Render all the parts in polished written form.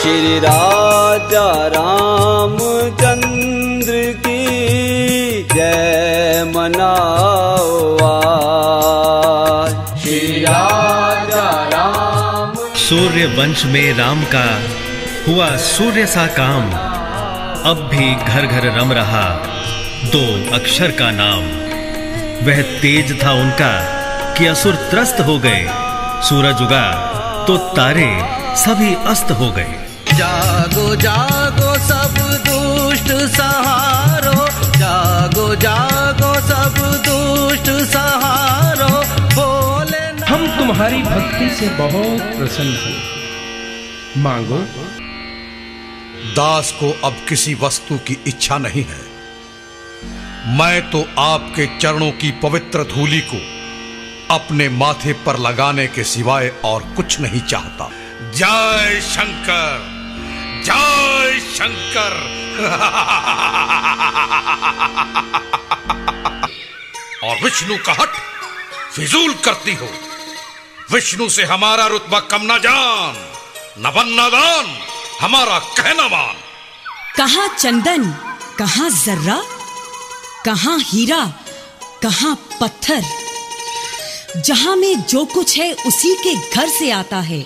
श्री राजा रामचंद्र की जय मनाओ आज। श्री राजा राम। सूर्य वंश में राम का हुआ सूर्य सा काम, अब भी घर घर रम रहा 2 अक्षर का नाम। वह तेज था उनका कि असुर त्रस्त हो गए, सूरज उगा तो तारे सभी अस्त हो गए। जागो जागो सब दुष्ट सहारो, जागो जागो सब दुष्ट सहारो, बोले हम तुम्हारी भक्ति से बहुत प्रसन्न हैं, मांगो। दास को अब किसी वस्तु की इच्छा नहीं है। मैं तो आपके चरणों की पवित्र धूलि को अपने माथे पर लगाने के सिवाय और कुछ नहीं चाहता। जय शंकर, जय शंकर। और विष्णु का हट फिजूल करती हो। विष्णु से हमारा रुतबा कम न जान, न बनना दान, हमारा कहना मान। कहाँ चंदन, कहाँ जर्रा, कहाँ हीरा, कहाँ पत्थर। जहां में जो कुछ है उसी के घर से आता है।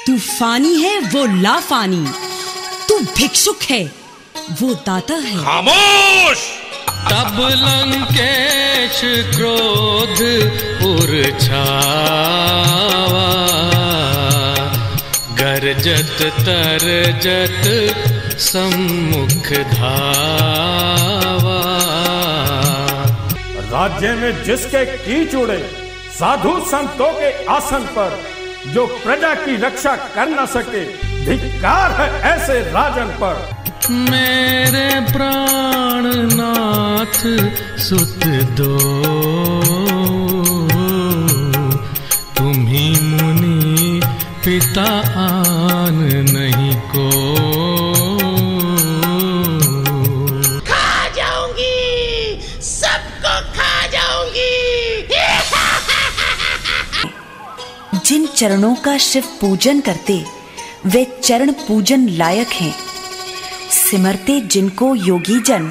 तू फानी है वो लाफानी, तू भिक्षुक है वो दाता है। खामोश। तब लंकेश क्रोध उर्छावा, गरजत तरजत सम्मुख धावा। राज्य में जिसके कीच उड़े, साधु संतों के आसन पर, जो प्रजा की रक्षा कर न सके, धिक्कार है ऐसे राजन पर। मेरे प्राणनाथ सुत दो, तुम्ही मुनि पिता आन नहीं को। खा जाऊंगी, सबको खा जाऊंगी। जिन चरणों का शिव पूजन करते वे चरण पूजन लायक हैं। सिमरते जिनको योगी जन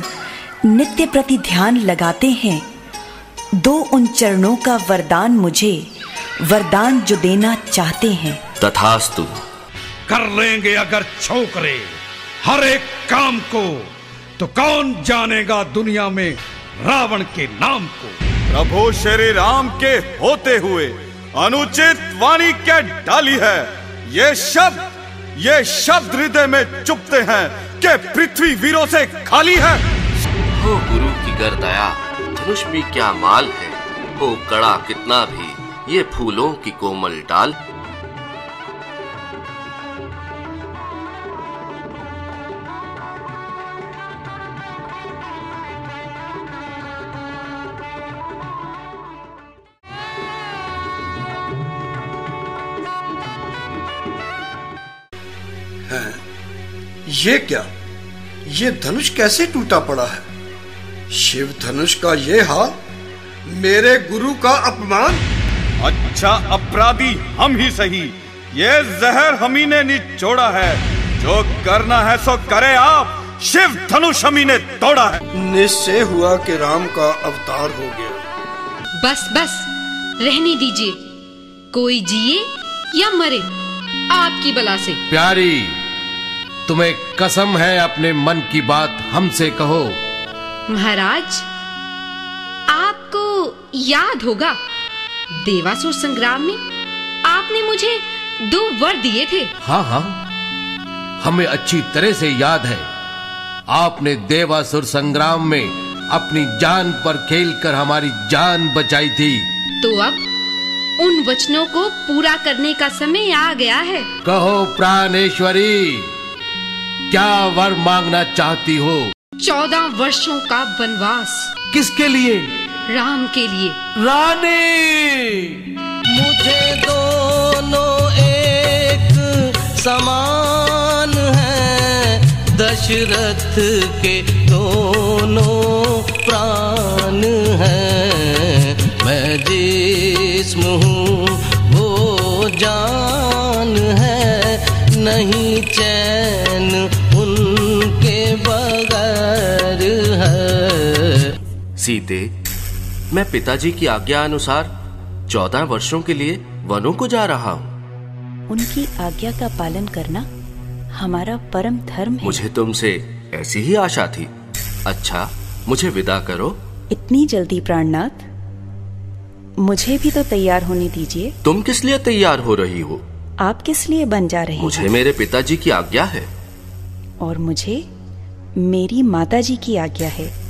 नित्य प्रति ध्यान लगाते हैं। दो उन चरणों का वरदान मुझे, वरदान जो देना चाहते हैं। तथास्तु। कर लेंगे अगर छोकरे हर एक काम को, तो कौन जानेगा दुनिया में रावण के नाम को। प्रभु श्री राम के होते हुए अनुचित वाणी क्या डाली है। ये शब्द हृदय में चुभते हैं कि पृथ्वी वीरों से खाली है। हो गुरु की गर दया, धनुष भी क्या माल है। हो कड़ा कितना भी ये फूलों की कोमल डाल। ये क्या, ये धनुष कैसे टूटा पड़ा है। शिव धनुष का ये हाल, मेरे गुरु का अपमान। अच्छा अपराधी हम ही सही, ये जहर हम ही ने निचोड़ा है। जो करना है सो करे आप, शिव धनुष हम ही ने तोड़ा है। निश्चय हुआ कि राम का अवतार हो गया। बस बस रहने दीजिए, कोई जिए या मरे आपकी बला से। प्यारी, तुम्हें कसम है अपने मन की बात हमसे कहो। महाराज, आपको याद होगा देवासुर संग्राम में आपने मुझे 2 वर दिए थे। हाँ हाँ, हमें अच्छी तरह से याद है। आपने देवासुर संग्राम में अपनी जान पर खेलकर हमारी जान बचाई थी। तो अब उन वचनों को पूरा करने का समय आ गया है। कहो प्राणेश्वरी, क्या वर मांगना चाहती हो। 14 वर्षों का वनवास। किसके लिए। राम के लिए। रानी, मुझे दोनों एक समान हैं, दशरथ के दोनों प्राण हैं। मैं जिस्म हूँ वो जान है, नहीं चैन सीते, मैं पिताजी की आज्ञा अनुसार 14 वर्षों के लिए वनों को जा रहा हूँ। उनकी आज्ञा का पालन करना हमारा परम धर्म है। मुझे तुमसे ऐसी ही आशा थी। अच्छा, मुझे विदा करो। इतनी जल्दी प्राणनाथ? मुझे भी तो तैयार होने दीजिए। तुम किस लिए तैयार हो रही हो? आप किस लिए बन जा रहे हैं? मुझे मेरे पिताजी की आज्ञा है। और मुझे मेरी माताजी की आज्ञा है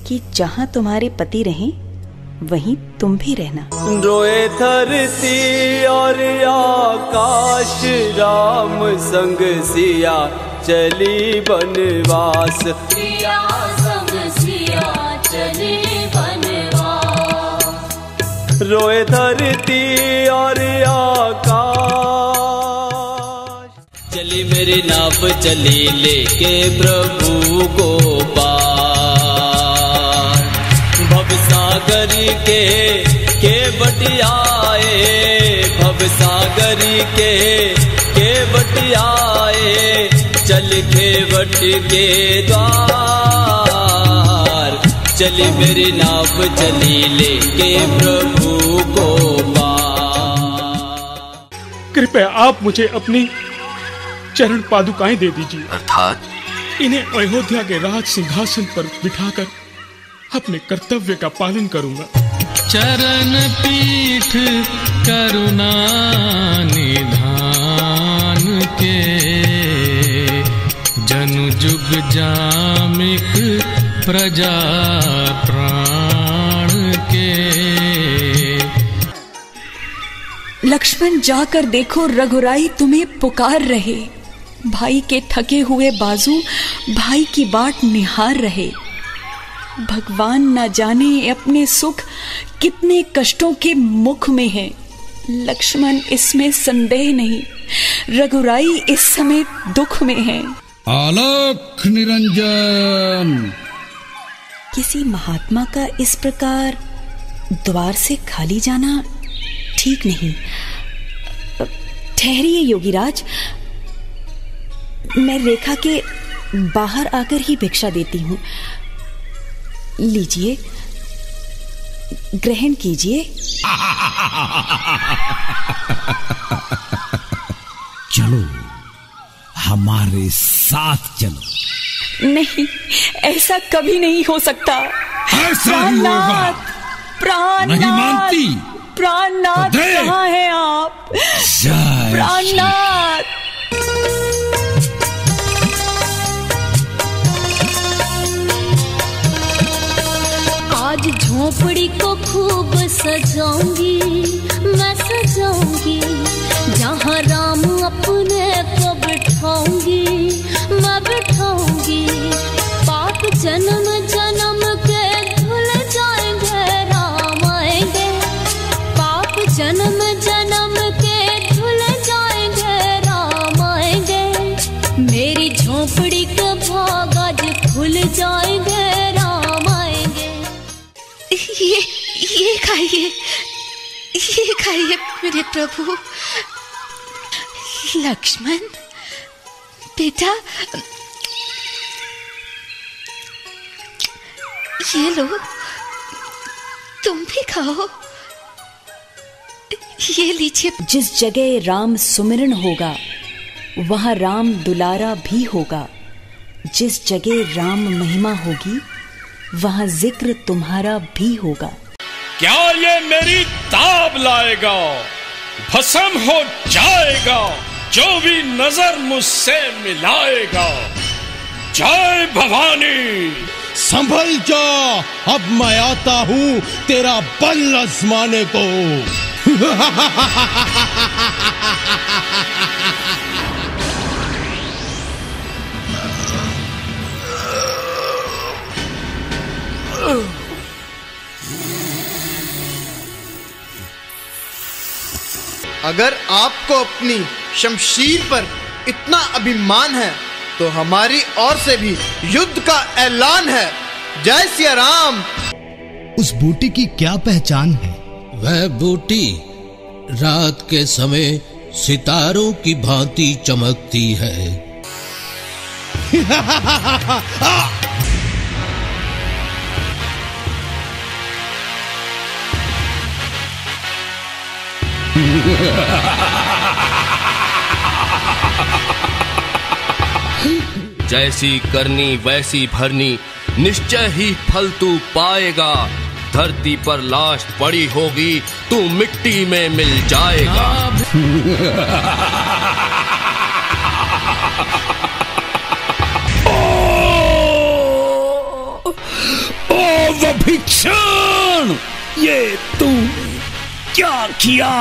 कि जहाँ तुम्हारे पति रहें वहीं तुम भी रहना। रोए धरती और आकाश, राम संग सिया चली बनवास। सिया संग सिया चली बनवास। रोए धरती और आकाश, चली मेरी नाव चली लेके प्रभु को पार। भवसागर के बटियाए, भवसागर के बटियाए, चल खेवट के द्वार। चली मेरी नाव चली लेके प्रभु को पार। कृपया आप मुझे अपनी चरण पादुकाएं दे दीजिए। अर्थात? इन्हें अयोध्या के राज सिंहासन पर बिठाकर अपने कर्तव्य का पालन करूंगा। चरण पीठ करुणा निधान के, जनु जुग जामिक प्रजा प्राण के। लक्ष्मण, जाकर देखो, रघुराई तुम्हें पुकार रहे। भाई के थके हुए बाजू भाई की बाट निहार रहे। भगवान न जाने अपने सुख कितने कष्टों के मुख में है। लक्ष्मण, इसमें संदेह नहीं, रघुराई इस समय दुख में है। आलोक निरंजन। किसी महात्मा का इस प्रकार द्वार से खाली जाना ठीक नहीं। ठहरिए योगीराज, मैं रेखा के बाहर आकर ही भिक्षा देती हूँ। लीजिए, ग्रहण कीजिए। चलो, हमारे साथ चलो। नहीं, ऐसा कभी नहीं हो सकता। ऐसा ही होगा। प्राणनाथ, नहीं मानती? प्राणनाथ, तो कहाँ हैं आप? प्राणनाथ। आज झोपड़ी को खूब सजाऊंगी, मैं सजाऊंगी। जहाँ राम अपने को बिठाऊंगी, मैं बिठाऊंगी। पाप जन्म जन्म के धुल जाएंगे, राम आएंगे। पाप जन्म जन्म के धुल जाएंगे, राम आएंगे। मेरी झोपड़ी के भाग आज खुल जाएंगे, राम आएंगे। ये खाइए, ये खाइए मेरे प्रभु। लक्ष्मण बेटा, ये लो, तुम भी खाओ। ये लीजिए। जिस जगह राम सुमिरन होगा वहां राम दुलारा भी होगा। जिस जगह राम महिमा होगी वहां जिक्र तुम्हारा भी होगा। क्या ये मेरी ताब लाएगा? भस्म हो जाएगा जो भी नजर मुझसे मिलाएगा। जय भवानी। संभल जा, अब मैं आता हूँ तेरा बल आजमाने को। अगर आपको अपनी शमशीर पर इतना अभिमान है तो हमारी ओर से भी युद्ध का ऐलान है। जय सिया राम। उस बूटी की क्या पहचान है? वह बूटी रात के समय सितारों की भांति चमकती है। जैसी करनी वैसी भरनी, निश्चय ही फल तू पाएगा। धरती पर लाश पड़ी होगी, तू मिट्टी में मिल जाएगा। ओ वभिक्षण, ये तू क्या किया?